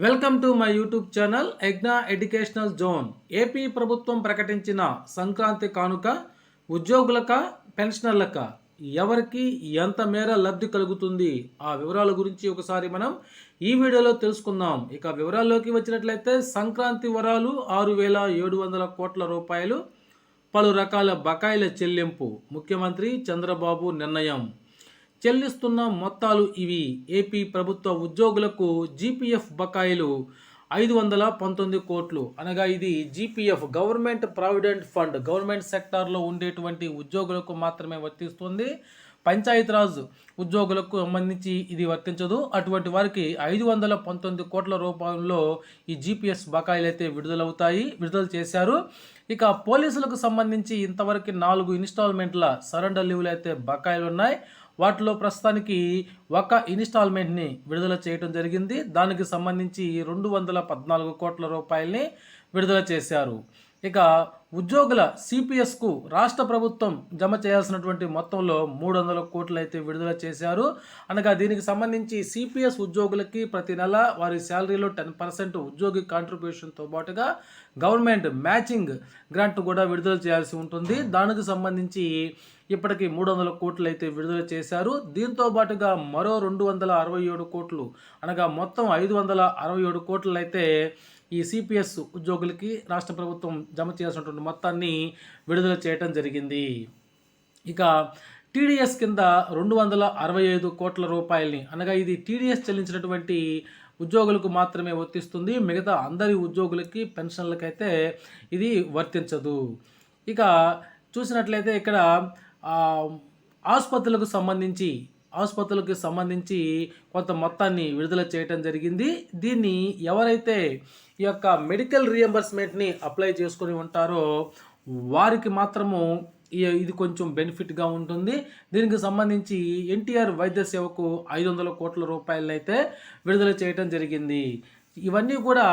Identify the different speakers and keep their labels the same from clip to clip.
Speaker 1: Welcome to my YouTube channel ఎగ్నా educational zone. AP ప్రభుత్వం ప్రకటించిన సంక్రాంతి కానుక ఉద్యోగులక పెన్షనర్లక ఎవరికి ఎంత మేర లబ్ధి కలుగుతుంది ఆ వివరాల గురించి ఒకసారి మనం ఈ వీడియోలో తెలుసుకుందాం. ఇక వివరాల్లోకి వచ్చినట్లయితే సంక్రాంతి వరాలు 6,700 కోట్ల రూపాయలు, పలు రకాల బకాయిల చెల్లింపు, ముఖ్యమంత్రి చంద్రబాబు నిర్ణయం. చెల్లిస్తున్న మొత్తాలు ఇవి. ఏపీ ప్రభుత్వ ఉద్యోగులకు జీపీఎఫ్ బకాయిలు 519 కోట్లు, అనగా ఇది GPF government provident fund, government సెక్టార్లో ఉండేటువంటి ఉద్యోగులకు మాత్రమే వర్తిస్తుంది. పంచాయతీరాజ్ ఉద్యోగులకు సంబంధించి ఇది వర్తించదు. అటువంటి వారికి 519 కోట్ల రూపాయల్లో ఈ జీపీఎస్ బకాయిలు అయితే విడుదల చేశారు. ఇక పోలీసులకు సంబంధించి ఇంతవరకు 4 ఇన్స్టాల్మెంట్ల సరెండర్ లీవ్లు అయితే బకాయిలు ఉన్నాయి. వాటిలో ప్రస్తుతానికి ఒక ఇన్స్టాల్మెంట్ని విడుదల చేయడం జరిగింది. దానికి సంబంధించి 214 కోట్ల రూపాయలని విడుదల చేశారు. ఇక ఉద్యోగుల సిపిఎస్కు రాష్ట్ర ప్రభుత్వం జమ చేయాల్సినటువంటి మొత్తంలో 300 కోట్లు అయితే విడుదల చేశారు. అనగా దీనికి సంబంధించి సిపిఎస్ ఉద్యోగులకి ప్రతి నెల వారి శాలరీలో 10% ఉద్యోగి కాంట్రిబ్యూషన్తో పాటుగా గవర్నమెంట్ మ్యాచింగ్ గ్రాంట్ కూడా విడుదల చేయాల్సి ఉంటుంది. దానికి సంబంధించి ఇప్పటికీ 300 కోట్లు అయితే విడుదల చేశారు. దీంతో పాటుగా మరో 267 కోట్లు, అనగా మొత్తం 567 కోట్లు అయితే ఈ సిపిఎస్ ఉద్యోగులకి రాష్ట్ర ప్రభుత్వం జమ చేయాల్సినటువంటి మొత్తాన్ని విడుదల చేయడం జరిగింది. ఇక టీడీఎస్ కింద 265 కోట్ల రూపాయలని, అనగా ఇది టీడీఎస్ చెల్లించినటువంటి ఉద్యోగులకు మాత్రమే వర్తిస్తుంది. మిగతా అందరి ఉద్యోగులకి పెన్షన్లకైతే ఇది వర్తించదు. ఇక చూసినట్లయితే ఇక్కడ ఆసుపత్రులకు సంబంధించి కొంత మొత్తాన్ని విడుదల చేయటం జరిగింది. దీన్ని ఎవరైతే ఈ యొక్క మెడికల్ రియంబర్స్మెంట్ని అప్లై చేసుకొని ఉంటారో వారికి మాత్రము ఇది కొంచెం బెనిఫిట్గా ఉంటుంది. దీనికి సంబంధించి ఎన్టీఆర్ వైద్య సేవకు 500 కోట్ల రూపాయలను అయితే విడుదల చేయటం జరిగింది. ఇవన్నీ కూడా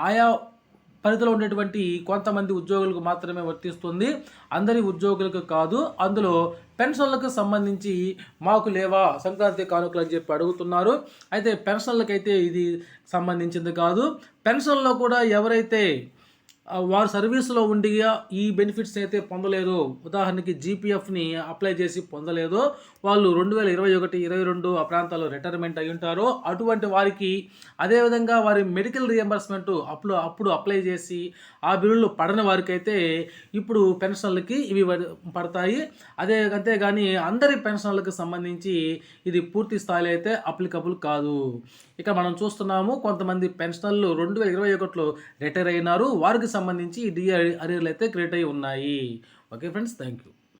Speaker 1: ఆయా పరిధిలో ఉండేటువంటి కొంతమంది ఉద్యోగులకు మాత్రమే వర్తిస్తుంది, అందరి ఉద్యోగులకు కాదు. అందులో పెన్షన్లకు సంబంధించి మాకు లేవా సంక్రాంతి కానుకలు అని చెప్పి అడుగుతున్నారు. అయితే పెన్షన్లకైతే ఇది సంబంధించింది కాదు. పెన్షన్లో కూడా ఎవరైతే వారు సర్వీసులో ఉండి ఈ బెనిఫిట్స్ అయితే పొందలేదు, ఉదాహరణకి జీపీఎఫ్ని అప్లై చేసి పొందలేదు, వాళ్ళు 2021, 22 ఆ ప్రాంతాల్లో రిటైర్మెంట్ అయి ఉంటారో అటువంటి వారికి, అదేవిధంగా వారి మెడికల్ రియంబర్స్మెంట్ అప్పుడు అప్లై చేసి ఆ బిల్లులు పడని వారికి అయితే ఇప్పుడు పెన్షన్లకి ఇవి పడతాయి. అంతేగాని అందరి పెన్షన్లకు సంబంధించి ఇది పూర్తి స్థాయిలో అయితే అప్లికబుల్ కాదు. ఇక మనం చూస్తున్నాము కొంతమంది పెన్షనర్లు 2021లో రిటైర్ అయినారు, వారికి సంబంధించి డిఏ అరియర్లు అయితే క్రియేట్ అయి ఉన్నాయి. Okay friends, thank you.